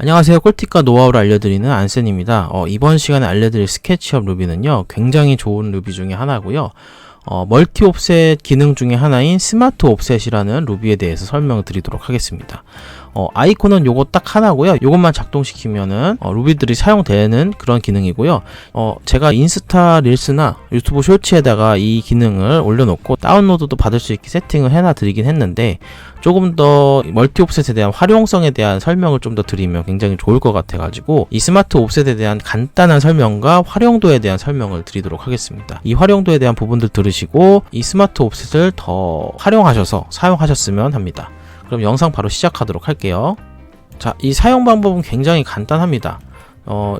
안녕하세요. 꿀팁과 노하우를 알려드리는 안센입니다. 이번 시간에 알려드릴 스케치업 루비는요, 굉장히 좋은 루비 중에 하나고요. 멀티 옵셋 기능 중에 하나인 스마트 옵셋이라는 루비에 대해서 설명을 드리도록 하겠습니다. 아이콘은 요거 딱 하나고요. 요것만 작동시키면은 루비들이 사용되는 그런 기능이고요. 제가 인스타 릴스나 유튜브 쇼츠에다가 이 기능을 올려놓고 다운로드도 받을 수 있게 세팅을 해놔 드리긴 했는데, 조금 더 멀티 옵셋에 대한 활용성에 대한 설명을 좀 더 드리면 굉장히 좋을 것 같아 가지고 이 스마트 옵셋에 대한 간단한 설명과 활용도에 대한 설명을 드리도록 하겠습니다. 이 활용도에 대한 부분들 들으시고 이 스마트 옵셋을 더 활용하셔서 사용하셨으면 합니다. 그럼 영상 바로 시작하도록 할게요. 자, 이 사용 방법은 굉장히 간단합니다.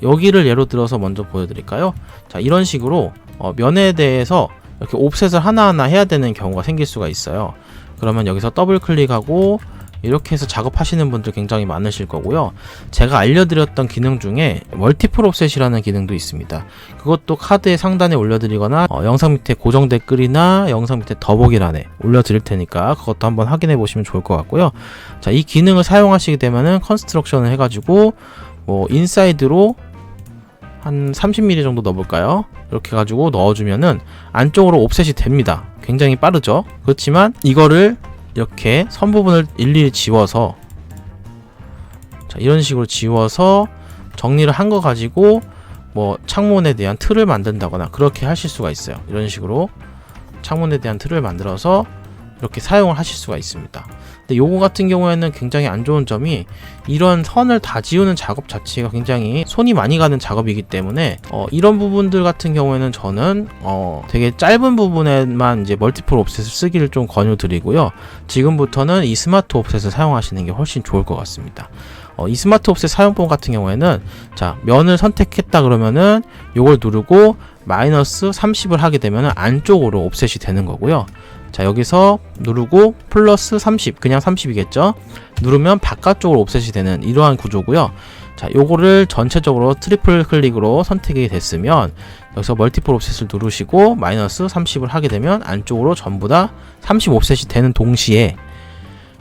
여기를 예로 들어서 먼저 보여드릴까요? 자, 이런 식으로 면에 대해서 이렇게 옵셋을 하나하나 해야 되는 경우가 생길 수가 있어요. 그러면 여기서 더블 클릭하고 이렇게 해서 작업하시는 분들 굉장히 많으실 거고요. 제가 알려드렸던 기능 중에 멀티플 옵셋이라는 기능도 있습니다. 그것도 카드의 상단에 올려드리거나 영상 밑에 고정 댓글이나 영상 밑에 더보기란에 올려드릴 테니까 그것도 한번 확인해 보시면 좋을 것 같고요. 자, 이 기능을 사용하시게 되면은 컨스트럭션을 해가지고 인사이드로 한 30mm 정도 넣어볼까요? 이렇게 해가지고 넣어주면은 안쪽으로 옵셋이 됩니다. 굉장히 빠르죠? 그렇지만 이거를 이렇게 선 부분을 일일이 지워서, 자, 이런 식으로 지워서 정리를 한 거 가지고 창문에 대한 틀을 만든다거나 그렇게 하실 수가 있어요. 이런 식으로 창문에 대한 틀을 만들어서 이렇게 사용을 하실 수가 있습니다. 근데 요거 같은 경우에는 굉장히 안 좋은 점이 이런 선을 다 지우는 작업 자체가 굉장히 손이 많이 가는 작업이기 때문에 이런 부분들 같은 경우에는 저는 되게 짧은 부분에만 이제 멀티플 옵셋을 쓰기를 좀 권유드리고요. 지금부터는 이 스마트 옵셋을 사용하시는 게 훨씬 좋을 것 같습니다. 이 스마트 옵셋 사용법 같은 경우에는, 자, 면을 선택했다 그러면은 요걸 누르고 마이너스 30을 하게 되면은 안쪽으로 옵셋이 되는 거고요. 자, 여기서 누르고 플러스 30, 그냥 30이겠죠? 누르면 바깥쪽으로 옵셋이 되는 이러한 구조고요. 자, 요거를 전체적으로 트리플 클릭으로 선택이 됐으면 여기서 멀티플 옵셋을 누르시고 마이너스 30을 하게 되면 안쪽으로 전부 다 30 옵셋이 되는 동시에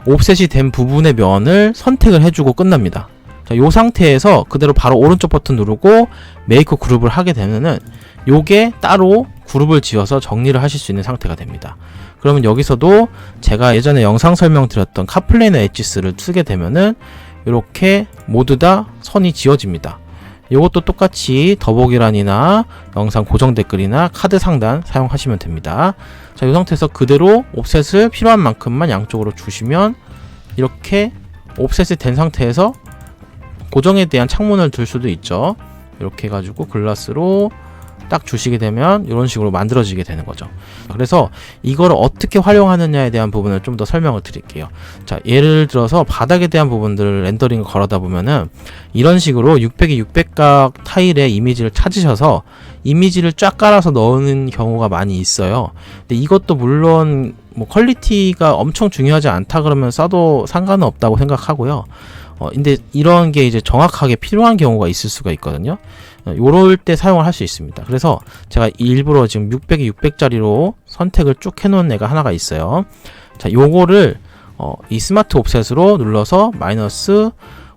옵셋이 된 부분의 면을 선택을 해주고 끝납니다. 자, 요 상태에서 그대로 바로 오른쪽 버튼 누르고 메이크 그룹을 하게 되면은 요게 따로 그룹을 지어서 정리를 하실 수 있는 상태가 됩니다. 그러면 여기서도 제가 예전에 영상 설명드렸던 카플레이너 엣지스를 쓰게 되면은 이렇게 모두 다 선이 지워집니다. 이것도 똑같이 더보기란이나 영상 고정 댓글이나 카드 상단 사용하시면 됩니다. 자, 이 상태에서 그대로 옵셋을 필요한 만큼만 양쪽으로 주시면 이렇게 옵셋이 된 상태에서 고정에 대한 창문을 둘 수도 있죠. 이렇게 해가지고 글라스로 딱 주시게 되면 이런 식으로 만들어지게 되는 거죠. 그래서 이걸 어떻게 활용하느냐에 대한 부분을 좀 더 설명을 드릴게요. 자, 예를 들어서 바닥에 대한 부분들을 렌더링을 걸어다 보면은 이런 식으로 600에 600각 타일의 이미지를 찾으셔서 이미지를 쫙 깔아서 넣는 경우가 많이 있어요. 근데 이것도 물론 퀄리티가 엄청 중요하지 않다 그러면 써도 상관은 없다고 생각하고요. 근데 이런 게 이제 정확하게 필요한 경우가 있을 수가 있거든요. 요럴 때 사용을 할 수 있습니다. 그래서 제가 일부러 지금 600에 600짜리로 선택을 쭉 해놓은 애가 하나가 있어요. 자, 요거를 이 스마트 옵셋으로 눌러서 마이너스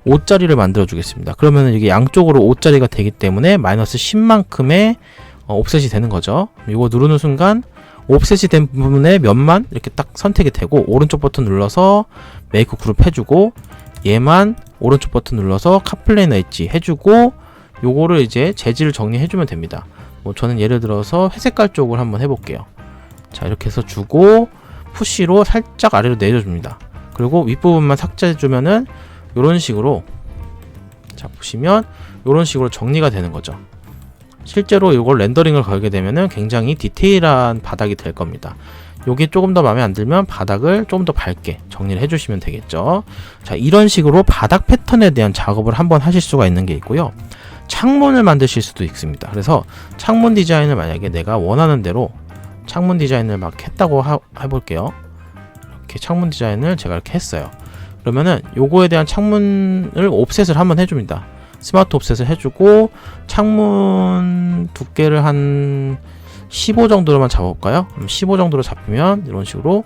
5짜리를 만들어 주겠습니다. 그러면 이게 양쪽으로 5짜리가 되기 때문에 마이너스 10만큼의 옵셋이 되는 거죠. 요거 누르는 순간 옵셋이 된 부분의 면만 이렇게 딱 선택이 되고 오른쪽 버튼 눌러서 메이크 그룹 해주고 얘만 오른쪽 버튼 눌러서 카플레이너 엣지 해주고 요거를 이제 재질을 정리해주면 됩니다. 저는 예를 들어서 회색깔 쪽을 한번 해볼게요. 자, 이렇게 해서 주고 푸시로 살짝 아래로 내려줍니다. 그리고 윗부분만 삭제해주면은 요런 식으로, 자, 보시면 요런 식으로 정리가 되는 거죠. 실제로 이걸 렌더링을 걸게 되면은 굉장히 디테일한 바닥이 될 겁니다. 요게 조금 더 마음에 안 들면 바닥을 조금 더 밝게 정리를 해주시면 되겠죠. 자, 이런 식으로 바닥 패턴에 대한 작업을 한번 하실 수가 있는 게 있고요. 창문을 만드실 수도 있습니다. 그래서 창문 디자인을 만약에 내가 원하는 대로 창문 디자인을 막 했다고 해볼게요. 이렇게 창문 디자인을 제가 이렇게 했어요. 그러면은 요거에 대한 창문을 옵셋을 한번 해줍니다. 스마트 옵셋을 해주고 창문 두께를 한 15 정도로만 잡아볼까요? 15 정도로 잡히면 이런 식으로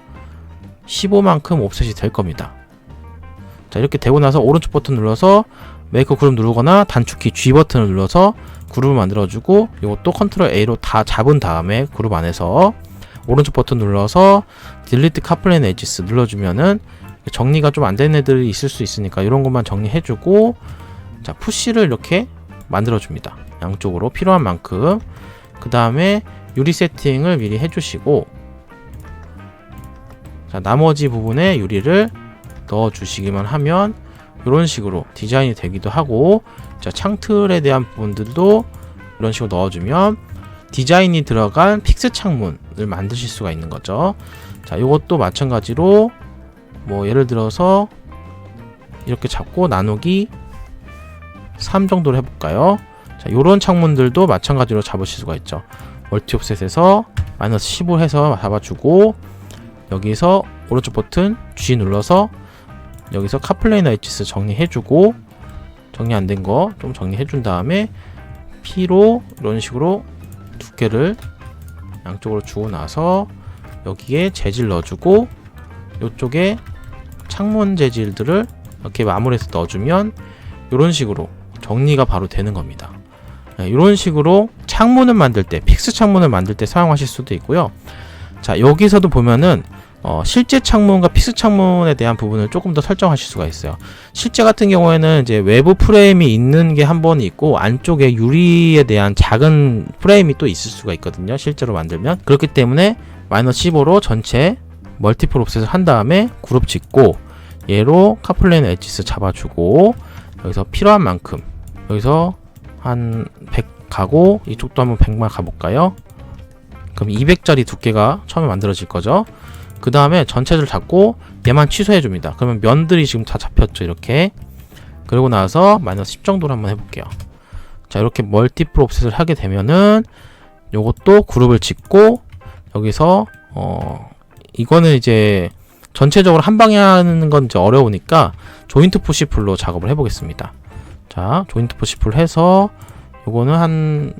15만큼 옵셋이 될 겁니다. 자, 이렇게 되고 나서 오른쪽 버튼 눌러서 메이크 그룹 누르거나 단축키 G 버튼을 눌러서 그룹을 만들어주고, 이것도 컨트롤 A로 다 잡은 다음에 그룹 안에서 오른쪽 버튼 눌러서 딜리트 카플레인 엣지스 눌러주면은 정리가 좀 안 되는 애들이 있을 수 있으니까 이런 것만 정리해주고, 자, 푸시를 이렇게 만들어줍니다. 양쪽으로 필요한 만큼. 그 다음에 유리 세팅을 미리 해주시고, 자, 나머지 부분에 유리를 넣어주시기만 하면 이런 식으로 디자인이 되기도 하고, 자, 창틀에 대한 부분들도 이런 식으로 넣어주면 디자인이 들어간 픽스 창문을 만드실 수가 있는 거죠. 자, 이것도 마찬가지로 뭐 예를 들어서 이렇게 잡고 나누기 3 정도로 해볼까요? 자, 요런 창문들도 마찬가지로 잡으실 수가 있죠. 멀티 옵셋에서 마이너스 15 해서 잡아주고, 여기서 오른쪽 버튼 G 눌러서 여기서 카플레이너 엣지스 정리해주고, 정리 안 된 거 좀 정리해준 다음에 P로 이런 식으로 두께를 양쪽으로 주고 나서 여기에 재질 넣어주고, 이쪽에 창문 재질들을 이렇게 마무리해서 넣어주면 이런 식으로 정리가 바로 되는 겁니다. 이런 식으로 창문을 만들 때, 픽스 창문을 만들 때 사용하실 수도 있고요. 자, 여기서도 보면은 실제 창문과 픽스 창문에 대한 부분을 조금 더 설정하실 수가 있어요. 실제 같은 경우에는 이제 외부 프레임이 있는 게 한 번 있고, 안쪽에 유리에 대한 작은 프레임이 또 있을 수가 있거든요. 실제로 만들면. 그렇기 때문에 마이너스 15로 전체 멀티플 옵셋을 한 다음에 그룹 짓고, 얘로 카플레인 엣지스 잡아주고, 여기서 필요한 만큼, 여기서 한 100 가고, 이쪽도 한번 100만 가볼까요? 그럼 200짜리 두께가 처음에 만들어질 거죠. 그 다음에 전체를 잡고 얘만 취소해 줍니다. 그러면 면들이 지금 다 잡혔죠, 이렇게. 그리고 나서 마이너스 10 정도로 한번 해볼게요. 자, 이렇게 멀티플 옵셋을 하게 되면은 요것도 그룹을 짓고, 여기서 이거는 이제 전체적으로 한 방에 하는 건 이제 어려우니까 조인트 푸시풀로 작업을 해보겠습니다. 자, 조인트 푸시풀 해서 요거는 한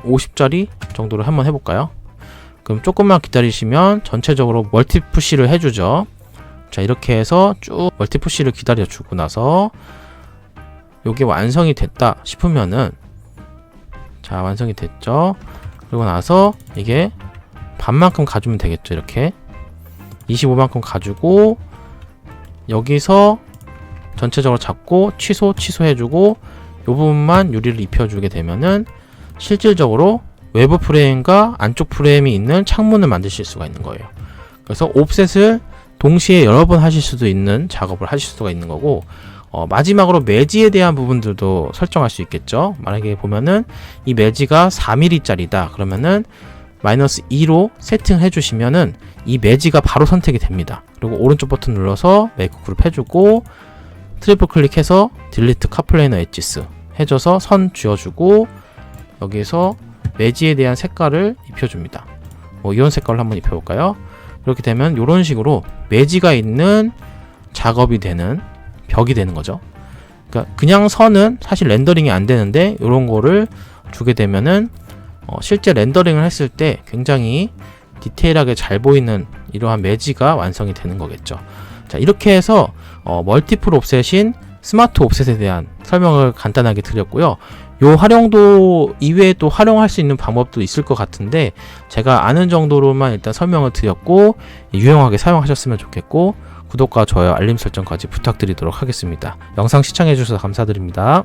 50짜리 정도로 한번 해볼까요? 그럼 조금만 기다리시면 전체적으로 멀티 푸시를 해주죠. 자, 이렇게 해서 쭉 멀티 푸시를 기다려주고 나서 요게 완성이 됐다 싶으면은, 자, 완성이 됐죠. 그리고 나서 이게 반만큼 가주면 되겠죠. 이렇게 25만큼 가지고 여기서 전체적으로 잡고 취소해주고, 요 부분만 유리를 입혀주게 되면은 실질적으로 외부 프레임과 안쪽 프레임이 있는 창문을 만드실 수가 있는 거예요. 그래서 옵셋을 동시에 여러 번 하실 수도 있는 작업을 하실 수가 있는 거고, 마지막으로 매지에 대한 부분들도 설정할 수 있겠죠. 만약에 보면은 이 매지가 4mm 짜리다 그러면은 마이너스 2로 세팅을 해주시면은 이 매지가 바로 선택이 됩니다. 그리고 오른쪽 버튼 눌러서 메이크 그룹 해주고, 트리플 클릭해서 딜리트 카플레이너 엣지스 해줘서 선 쥐어주고, 여기서 매지에 대한 색깔을 입혀줍니다. 뭐 이런 색깔로 한번 입혀볼까요? 이렇게 되면 이런 식으로 매지가 있는 작업이 되는 벽이 되는 거죠. 그러니까 그냥 선은 사실 렌더링이 안 되는데, 이런 거를 주게 되면은 실제 렌더링을 했을 때 굉장히 디테일하게 잘 보이는 이러한 매지가 완성이 되는 거겠죠. 자, 이렇게 해서 멀티플 옵셋인 스마트 옵셋에 대한 설명을 간단하게 드렸고요. 요 활용도 이외에 또 활용할 수 있는 방법도 있을 것 같은데, 제가 아는 정도로만 일단 설명을 드렸고, 유용하게 사용하셨으면 좋겠고, 구독과 좋아요, 알림 설정까지 부탁드리도록 하겠습니다. 영상 시청해 주셔서 감사드립니다.